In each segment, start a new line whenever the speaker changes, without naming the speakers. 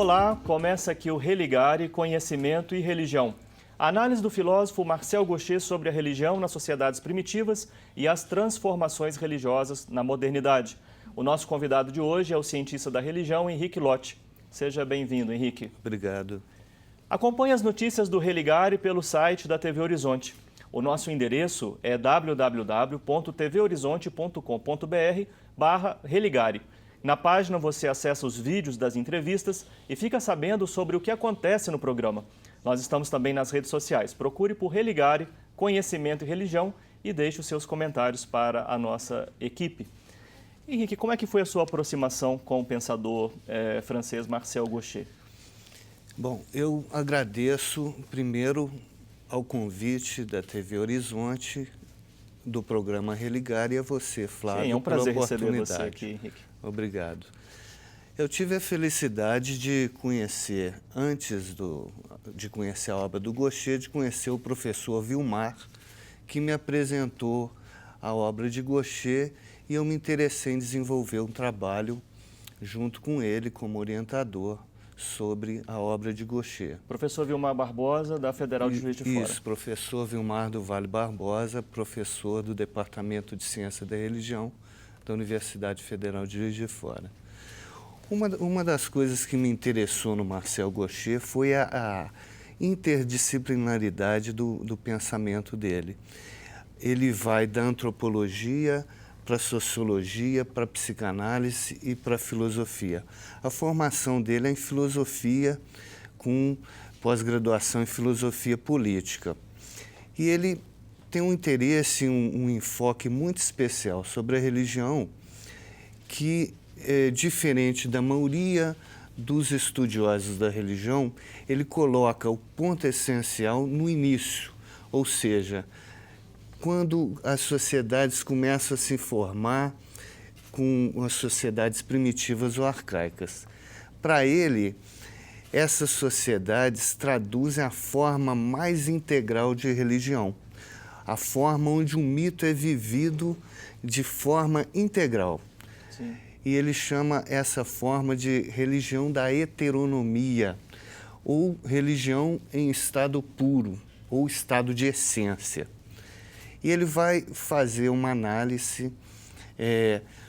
Olá, começa aqui o Religare, Conhecimento e Religião. A análise do filósofo Marcel Gauchet sobre a religião nas sociedades primitivas e as transformações religiosas na modernidade. O nosso convidado de hoje é o cientista da religião, Henrique Lott. Seja bem-vindo, Henrique.
Obrigado.
Acompanhe as notícias do Religare pelo site da TV Horizonte. O nosso endereço é www.tvhorizonte.com.br/religare. Na página você acessa os vídeos das entrevistas e fica sabendo sobre o que acontece no programa. Nós estamos também nas redes sociais. Procure por Religare, Conhecimento e Religião e deixe os seus comentários para a nossa equipe. Henrique, como é que foi a sua aproximação com o pensador francês Marcel Gauchet?
Bom, eu agradeço primeiro ao convite da TV Horizonte, do programa Religare, e a você, Flávio,
Sim, é um prazer
pela
receber
oportunidade.
você aqui, Henrique.
Obrigado. Eu tive a felicidade de conhecer, antes de conhecer a obra do Gauchet, de conhecer o professor Vilmar, que me apresentou a obra de Gauchet, e eu me interessei em desenvolver um trabalho junto com ele como orientador sobre a obra de Gauchet.
Professor Vilmar Barbosa, da Federal de Juiz de Fora.
Isso, professor Vilmar do Vale Barbosa, professor do Departamento de Ciência da Religião da Universidade Federal de Juiz de Fora. Uma das coisas que me interessou no Marcel Gauchet foi a interdisciplinaridade do pensamento dele. Ele vai da antropologia para a sociologia, para a psicanálise e para a filosofia. A formação dele é em filosofia, com pós-graduação em filosofia política. E ele tem um interesse, um enfoque muito especial sobre a religião, que é diferente da maioria dos estudiosos da religião. Ele coloca o ponto essencial no início, ou seja, quando as sociedades começam a se formar com as sociedades primitivas ou arcaicas. Para ele, essas sociedades traduzem a forma mais integral de religião, a forma onde o mito é vivido de forma integral.
Sim.
E ele chama essa forma de religião da heteronomia, ou religião em estado puro, ou estado de essência. E ele vai fazer uma análise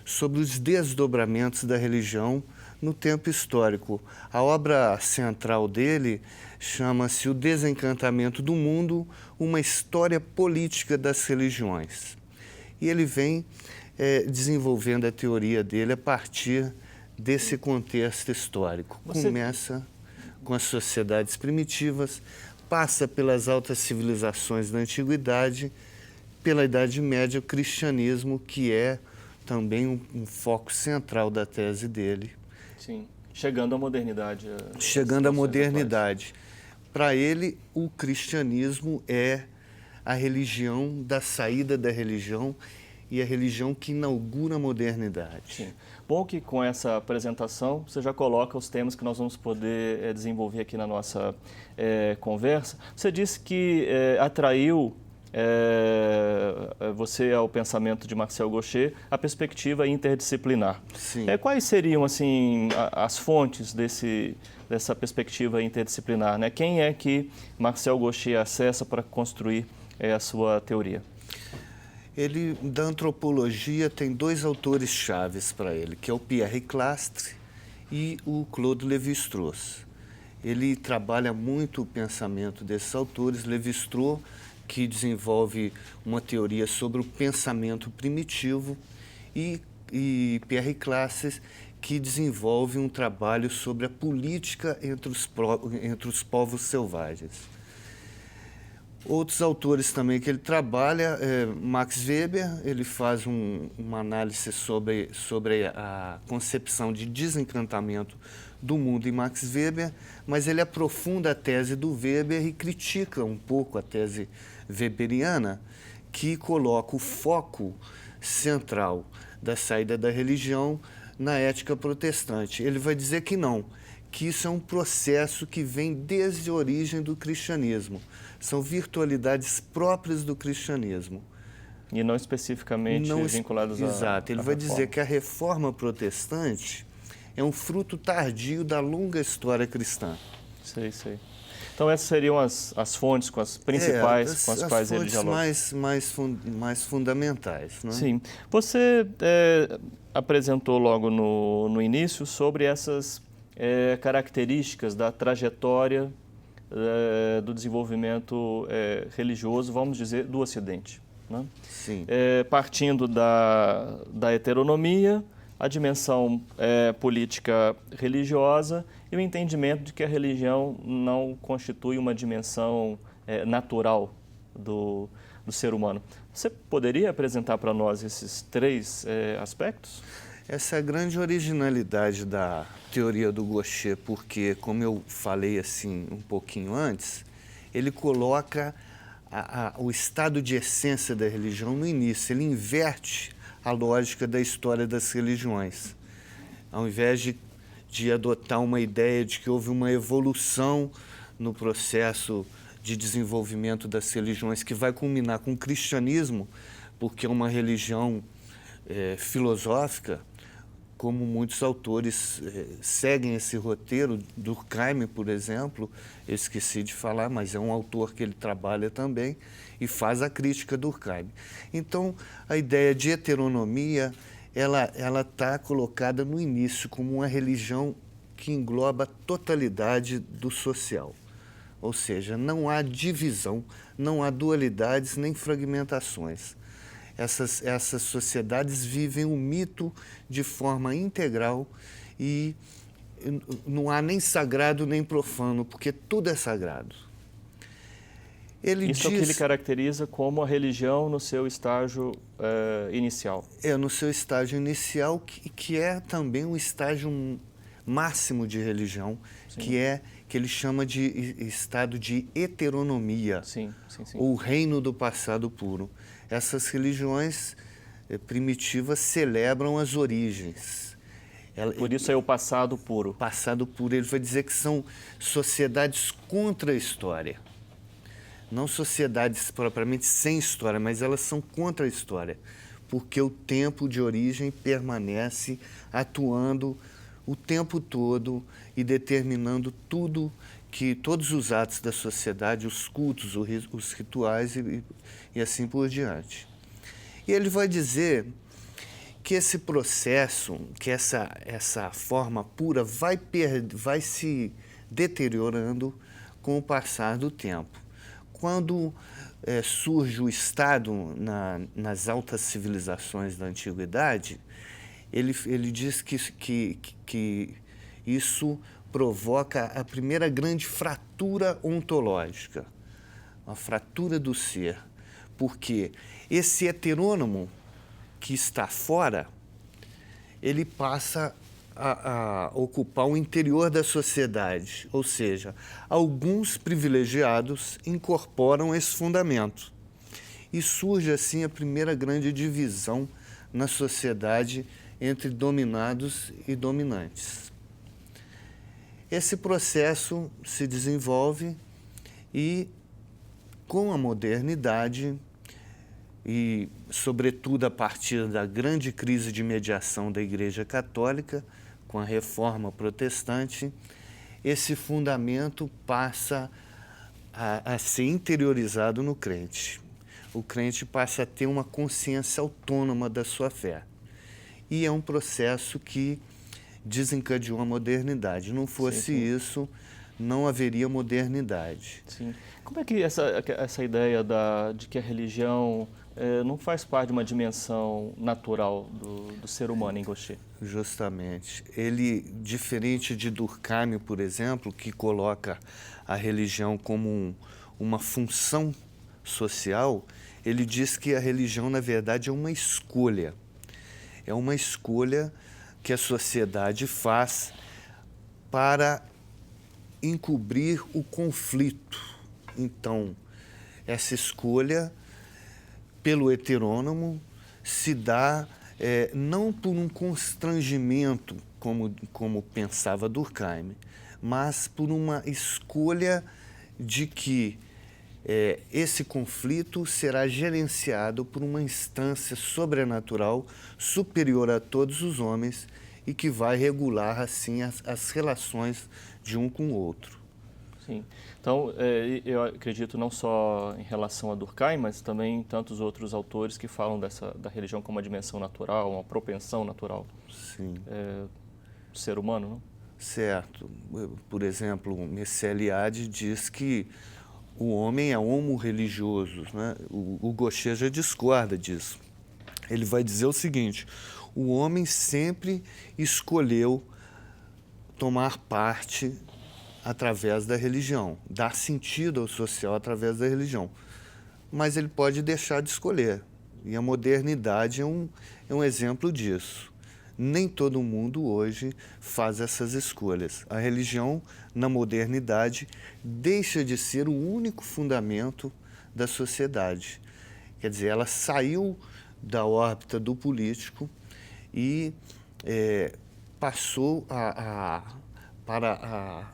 sobre os desdobramentos da religião no tempo histórico. A obra central dele chama-se O Desencantamento do Mundo, uma história política das religiões. E ele vem desenvolvendo a teoria dele a partir desse contexto histórico. Começa com as sociedades primitivas, passa pelas altas civilizações da antiguidade, pela Idade Média, o cristianismo, que é também um foco central da tese dele.
Sim, chegando à modernidade.
Chegando à modernidade. Para ele, o cristianismo é a religião da saída da religião e a religião que inaugura a modernidade.
Sim. Bom que com essa apresentação você já coloca os temas que nós vamos poder desenvolver aqui na nossa conversa. Você disse que atraiu você ao pensamento de Marcel Gauchet a perspectiva interdisciplinar.
Sim.
Quais seriam assim as fontes dessa perspectiva interdisciplinar, né? Quem é que Marcel Gauchet acessa para construir a sua teoria?
Ele, da antropologia, tem dois autores chaves para ele, que é o Pierre Clastres e o Claude Lévi-Strauss. Ele trabalha muito o pensamento desses autores. Lévi-Strauss, que desenvolve uma teoria sobre o pensamento primitivo, e Pierre Clastres, que desenvolve um trabalho sobre a política entre os povos selvagens. Outros autores também que ele trabalha, Max Weber, ele faz uma análise sobre a concepção de desencantamento do mundo em Max Weber, mas ele aprofunda a tese do Weber e critica um pouco a tese weberiana, que coloca o foco central da saída da religião na ética protestante. Ele vai dizer que não, que isso é um processo que vem desde a origem do cristianismo. São virtualidades próprias do cristianismo.
E não especificamente vinculadas à
Exato. Ele vai dizer que a reforma protestante é um fruto tardio da longa história cristã.
Sei, sei. Então essas seriam as fontes com as principais com as quais ele dialoga.
mais fundamentais. Né?
Sim. Você apresentou logo no início sobre essas características da trajetória do desenvolvimento religioso, vamos dizer, do Ocidente. Né?
Sim.
Partindo da heteronomia, a dimensão política religiosa e o entendimento de que a religião não constitui uma dimensão natural do ser humano. Você poderia apresentar para nós esses três aspectos?
Essa é a grande originalidade da teoria do Gaucher, porque, como eu falei assim um pouquinho antes, ele coloca o estado de essência da religião no início, ele inverte a lógica da história das religiões. Ao invés de adotar uma ideia de que houve uma evolução no processo de desenvolvimento das religiões, que vai culminar com o cristianismo, porque é uma religião filosófica, como muitos autores seguem esse roteiro. Durkheim, por exemplo, eu esqueci de falar, mas é um autor que ele trabalha também e faz a crítica do Durkheim. Então, a ideia de heteronomia, ela está colocada no início como uma religião que engloba a totalidade do social. Ou seja, não há divisão, não há dualidades nem fragmentações. Essas sociedades vivem o mito de forma integral e não há nem sagrado nem profano, porque tudo é sagrado.
Isso é o que ele caracteriza como a religião no seu estágio inicial.
No seu estágio inicial, que é também um estágio máximo de religião,
sim,
que ele chama de estado de heteronomia,
sim.
ou reino do passado puro. Essas religiões primitivas celebram as origens.
Por isso é o passado puro.
Passado puro, ele vai dizer que são sociedades contra a história. Não sociedades propriamente sem história, mas elas são contra a história, porque o tempo de origem permanece atuando o tempo todo e determinando todos os atos da sociedade, os cultos, os rituais e assim por diante. E ele vai dizer que esse processo, que essa forma pura vai se deteriorando com o passar do tempo. Quando surge o Estado nas altas civilizações da antiguidade, ele diz que isso provoca a primeira grande fratura ontológica, a fratura do ser, porque esse heterônomo que está fora, ele passa a ocupar o interior da sociedade, ou seja, alguns privilegiados incorporam esse fundamento. E surge assim a primeira grande divisão na sociedade entre dominados e dominantes. Esse processo se desenvolve e, com a modernidade, e sobretudo a partir da grande crise de mediação da Igreja Católica, com a Reforma Protestante, esse fundamento passa a ser interiorizado no crente. O crente passa a ter uma consciência autônoma da sua fé. E é um processo que desencadeou a modernidade. Não fosse isso, não haveria modernidade.
Sim. Como é que essa ideia de que a religião não faz parte de uma dimensão natural do ser humano em Gaucher?
Justamente. Ele, diferente de Durkheim, por exemplo, que coloca a religião como uma função social, ele diz que a religião, na verdade, é uma escolha. É uma escolha que a sociedade faz para encobrir o conflito. Então, essa escolha pelo heterônomo se dá não por um constrangimento, como pensava Durkheim, mas por uma escolha de que esse conflito será gerenciado por uma instância sobrenatural superior a todos os homens e que vai regular assim as relações de um com o outro.
Sim. Então, eu acredito não só em relação a Durkheim, mas também em tantos outros autores que falam da religião como uma dimensão natural, uma propensão natural do ser humano, não?
Certo. Por exemplo, Mircea Eliade diz que o homem é homo religioso, né? O Gaucher já discorda disso. Ele vai dizer o seguinte: o homem sempre escolheu tomar parte através da religião, dar sentido ao social através da religião. Mas ele pode deixar de escolher. E a modernidade é um exemplo disso. Nem todo mundo hoje faz essas escolhas. A religião, na modernidade, deixa de ser o único fundamento da sociedade. Quer dizer, ela saiu da órbita do político e passou para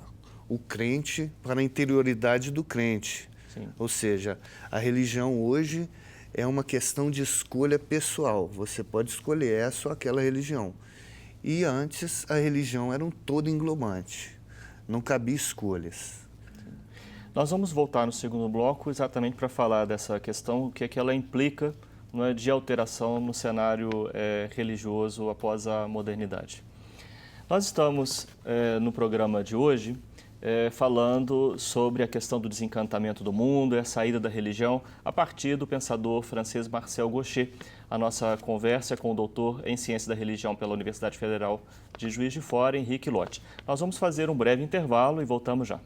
o crente, para a interioridade do crente.
Sim.
Ou seja, a religião hoje é uma questão de escolha pessoal. Você pode escolher essa ou aquela religião. E antes, a religião era um todo englobante. Não cabia escolhas.
Nós vamos voltar no segundo bloco exatamente para falar dessa questão, o que é que ela implica, não é, de alteração no cenário religioso após a modernidade. Nós estamos no programa de hoje falando sobre a questão do desencantamento do mundo e a saída da religião a partir do pensador francês Marcel Gaucher. A nossa conversa é com o doutor em Ciência da Religião pela Universidade Federal de Juiz de Fora, Henrique Lott. Nós vamos fazer um breve intervalo e voltamos já.